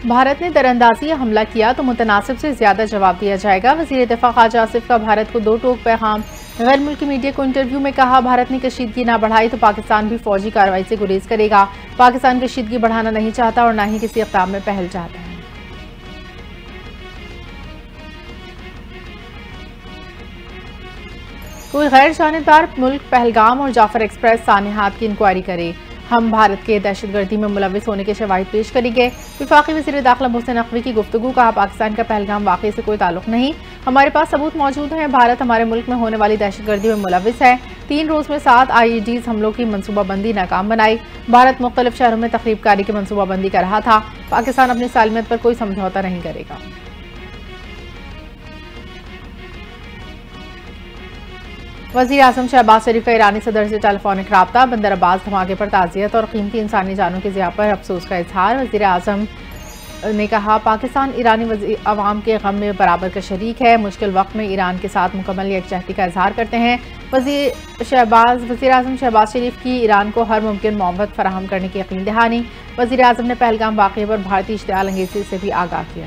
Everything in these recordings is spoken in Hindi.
भारत ने दरअंदाजी या हमला किया तो मुतनासिब से ज्यादा जवाब दिया जाएगा। वज़ीर दिफा ख्वाजा आसिफ का भारत को दो टोक पैगाम। गैर मुल्की मीडिया को इंटरव्यू में कहा, भारत ने कशीदगी ना बढ़ाई तो पाकिस्तान भी फौजी कार्रवाई से गुरेज करेगा। पाकिस्तान कशीदगी बढ़ाना नहीं चाहता और न ही किसी इक़दाम में पहल चाहता है। कोई गैर जानिबदार मुल्क पहलगाम और जाफर एक्सप्रेस सानिहात की इंक्वायरी करे। हम भारत के दहशतगर्दी में मुलविस होने के शवाहिद पेश करेंगे। वफाकी वज़ीर दाखिला मोहसिन नकवी की गुफ्तगू। कहा, पाकिस्तान का पहलगाम वाक़ई से कोई ताल्लुक नहीं, हमारे पास सबूत मौजूद हैं। भारत हमारे मुल्क में होने वाली दहशतगर्दी में मुलविस है। 3 रोज़ में 7 IEDs हमलों की मनसूबाबंदी नाकाम बनाई। भारत मुख्तलिफ शहरों में तखरीबकारी की मनसूबाबंदी कर रहा था। पाकिस्तान अपनी सालमियत पर कोई समझौता नहीं करेगा। वज़ीर आज़म शहबाज शरीफ का ईरानी सदर से टेलीफोनिक राब्ता। बंदर अब्बास धमाके पर ताज़ियत और कीमती इंसानी जानों के ज़िया पर अफसोस का इजहार। वज़ीर आज़म ने कहा, पाकिस्तान ईरानी अवाम के गम में बराबर का शरीक है। मुश्किल वक्त में ईरान के साथ मुकम्मल यकजहती का इजहार करते हैं। वज़ीर आज़म शहबाज शरीफ की ईरान को हर मुमकिन मोहब्बत फराहम करने की यकीन दहानी। वज़ीर आज़म ने पहलगाम वाक़े पर भारतीय इश्तिआल अंगेज़ी से भी आगाह किया।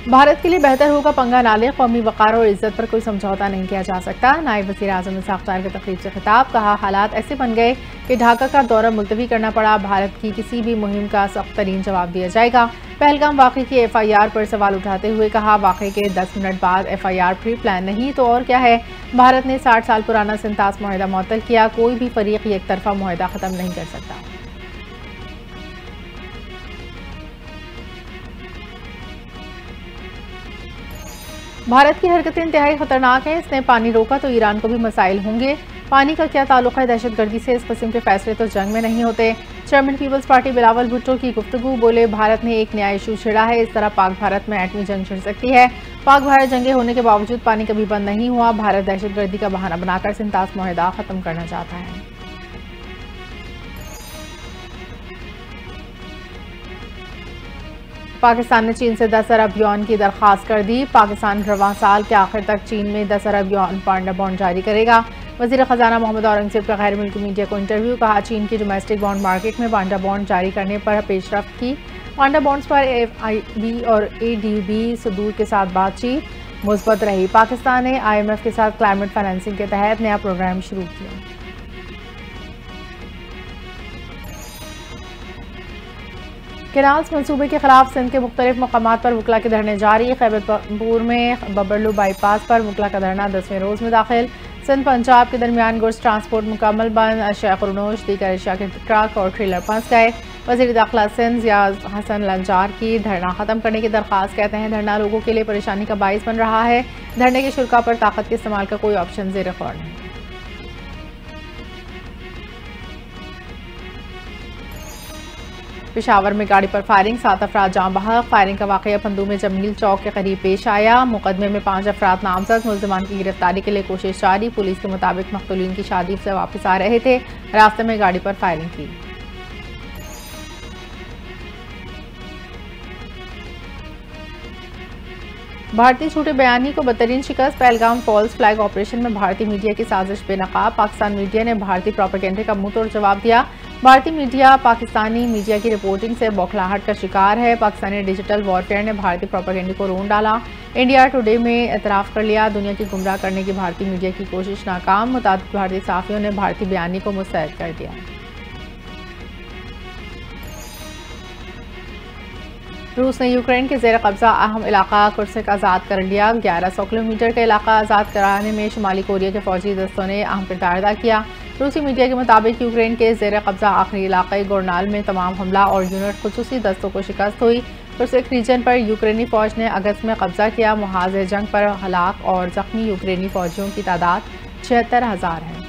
भारत के लिए बेहतर होगा पंगा ना ले, कौमी वक़ार और इज्जत पर कोई समझौता नहीं किया जा सकता। नायब वज़ीर आज़म ने साख्तार की तकरीब से खिताब। कहा, हालात ऐसे बन गए कि ढाका का दौरा मुलतवी करना पड़ा। भारत की किसी भी मुहिम का सख्त तरीन जवाब दिया जाएगा। पहलगाम वाक़े की FIR पर सवाल उठाते हुए कहा, वाक़े के 10 मिनट बाद FIR प्री प्लान नहीं तो और क्या है। भारत ने 60 साल पुराना सिंतास मुआहदा मुअत्तल किया। कोई भी फरीक एक तरफा मुआहदा ख़त्म नहीं कर सकता। भारत की हरकतें इंतहाई खतरनाक हैं। इसने पानी रोका तो ईरान को भी मसाइल होंगे। पानी का क्या ताल्लुक है दहशतगर्दी से। इस किस्म के फैसले तो जंग में नहीं होते। Chairman Peoples Party Bilawal Bhutto की गुफ्तगू। बोले, भारत ने एक नया इशू छिड़ा है। इस तरह पाक भारत में एटमी जंग छिड़ सकती है। पाक भारत जंगे होने के बावजूद पानी कभी बंद नहीं हुआ। भारत दहशतगर्दी का बहाना बनाकर सिंतास मुआहदा खत्म करना चाहता है। पाकिस्तान ने चीन से 10 अरब युआन की दरख्वास्त कर दी। पाकिस्तान रवां साल के आखिर तक चीन में 10 अरब युआन पांडा बॉन्ड जारी करेगा। वज़ीर ख़जाना मोहम्मद औरंगज़ेब का गैर मुल्की मीडिया को इंटरव्यू। कहा, चीन की डोमेस्टिक बॉन्ड मार्केट में पांडा बॉन्ड जारी करने पर पेशरफ्त की। पांडा बॉन्ड्स पर FIB और ADB सदूर के साथ बातचीत मुस्बत रही। पाकिस्तान ने IMF के साथ क्लाइमेट फाइनेंसिंग के तहत नया प्रोग्राम शुरू किया। केनाल्स मनसूबे के खिलाफ सिंध के मुख्तलिफ मकामात पर वकला के धरने जारी। खैबरपुर में बबरलू बाईपास पर वकला का धरना 10वें रोज़ में दाखिल। सिंध पंजाब के दरमियान गुड्स ट्रांसपोर्ट मुकम्मल बंद। अशिया खुरनोश दीगर अशिया के ट्रक और ट्रेलर फंस गए। वज़ीर दाखिला सिंध ज़िया हसन लंजार की धरना ख़त्म करने की दरख्वास्त। कहते हैं, धरना लोगों के लिए परेशानी का बाइस बन रहा है। धरने के शुल्का पर ताकत के इस्तेमाल का कोई ऑप्शन ज़ेर गौर नहीं। पेशावर में गाड़ी पर फायरिंग, 7 अफराद जाँ बहक। फायरिंग का वाक़या पंदू में जमील चौक के करीब पेश आया। मुकदमे में 5 अफराद नामजद। मुल्ज़िमान की गिरफ्तारी के लिए कोशिश जारी। पुलिस के मुताबिक मक़तूलीन की शादी से वापस आ रहे थे, रास्ते में गाड़ी पर फायरिंग की। भारतीय झूठे बयानी को बदतरीन शिकस्त। पहलगाम फॉल्स फ्लैग ऑपरेशन में भारतीय मीडिया की साजिश बेनकाब। पाकिस्तान मीडिया ने भारतीय प्रोपेगेंडे का मुंह तोड़ जवाब दिया। भारतीय मीडिया पाकिस्तानी मीडिया की रिपोर्टिंग से बौखलाहट का शिकार है। पाकिस्तानी डिजिटल वॉरफेयर ने भारतीय प्रोपेगेंडे को रोन डाला। इंडिया टुडे में एतराफ़ कर लिया, दुनिया की गुमराह करने की भारतीय मीडिया की कोशिश नाकाम। मुताबिक भारतीय सहाफ़ियों ने भारतीय बयानी को मुस्तरद कर दिया। रूस ने यूक्रेन के ज़ेर कब्ज़ा अहम इलाका कुर्स्क आज़ाद कर लिया। 1100 किलोमीटर का इलाका आज़ाद कराने में शुमाली कोरिया के फौजी दस्तों ने अहम किरदार अदा किया। रूसी मीडिया के मुताबिक यूक्रेन के ज़ेर कब्ज़ा आखिरी इलाके गोरनाल में तमाम हमला और यूनिट खुसूसी दस्तों को शिकस्त हुई। कुर्स्क रीजन पर यूक्रेनी फ़ौज ने अगस्त में कब्जा किया। मुहाज़ जंग पर हलाक और ज़ख्मी यूक्रेनी फ़ौजियों की तादाद 76,000 है।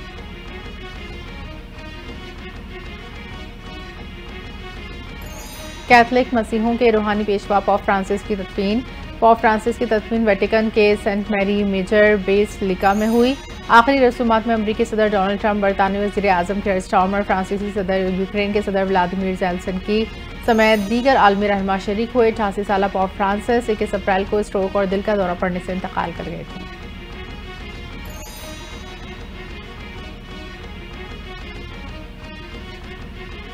कैथलिक मसीहों के रूहानी पेशवा पॉप फ्रांसिस की तदफीन। पॉप फ्रांसिस की तदफीन वेटिकन के सेंट मैरी मेजर बेसिलिका में हुई। आखिरी रसूमात में अमरीकी सदर डोनाल्ड ट्रंप, बरतानवी वज़ीर आज़म कियर स्टारमर, फ्रांसीसी सदर, यूक्रेन के सदर व्लादिमीर ज़ेलेंस्की समेत दीगर आलमी रहनुमा शरीक हुए। 88 साला पॉप फ्रांसिस 21 अप्रैल को स्ट्रोक और दिल का दौरा पड़ने से इंतकाल कर गए थे।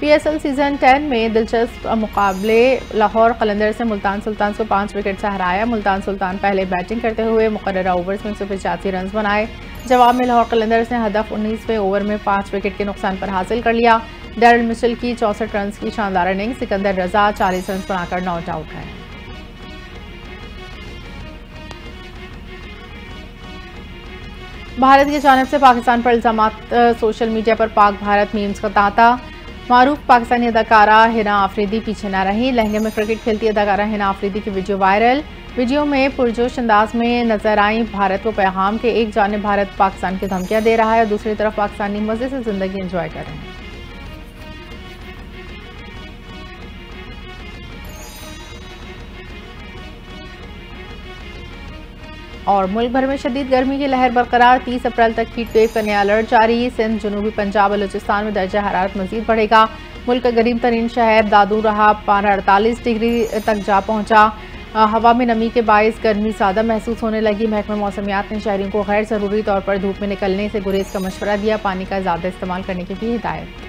PSL सीजन 10 में दिलचस्प मुकाबले लाहौर कलंदर से मुल्तान सुल्तान को 5 विकेट से हराया। मुल्तान सुल्तान पहले बैटिंग करते हुए मुकर्ररा ओवर्स में 185 रन बनाए। जवाब में लाहौर कलंदर्स ने हदफ 19वें ओवर में 5 विकेट के नुकसान पर हासिल कर लिया। डैरल मिचेल की 64 रन की शानदार इनिंग, सिकंदर रजा 40 रन बनाकर नॉट आउट है। भारत की जानिब से पाकिस्तान पर इल्जामात, सोशल मीडिया पर पाक भारत मीम्स का तांता। मारूफ पाकिस्तानी अदाकारा हिना आफरीदी पीछे न रही। लहंगे में क्रिकेट खेलती अदाकारा हिना आफरीदी की वीडियो वायरल। वीडियो में पुरजोश अंदाज में नजर आई भारत को पैगाम के एक जानिब भारत पाकिस्तान की धमकियां दे रहा है और दूसरी तरफ पाकिस्तानी मजे से जिंदगी एंजॉय कर रहे हैं। और मुल्क भर में शदीद गर्मी की लहर बरकरार, 30 अप्रैल तक हीट वेव का नया अलर्ट जारी। सिंध, जनूबी पंजाब, बलूचिस्तान में दर्जा हरारत मजीद बढ़ेगा। मुल्क का करीब तरीन शहर दादू रहा, पारा 48 डिग्री तक जा पहुंचा। हवा में नमी के बायस गर्मी ज़्यादा महसूस होने लगी। महकमा मौसमियात ने शहरियों को गैर ज़रूरी तौर पर धूप में निकलने से गुरेज का मशवरा दिया। पानी का ज़्यादा इस्तेमाल करने की भी हिदायत।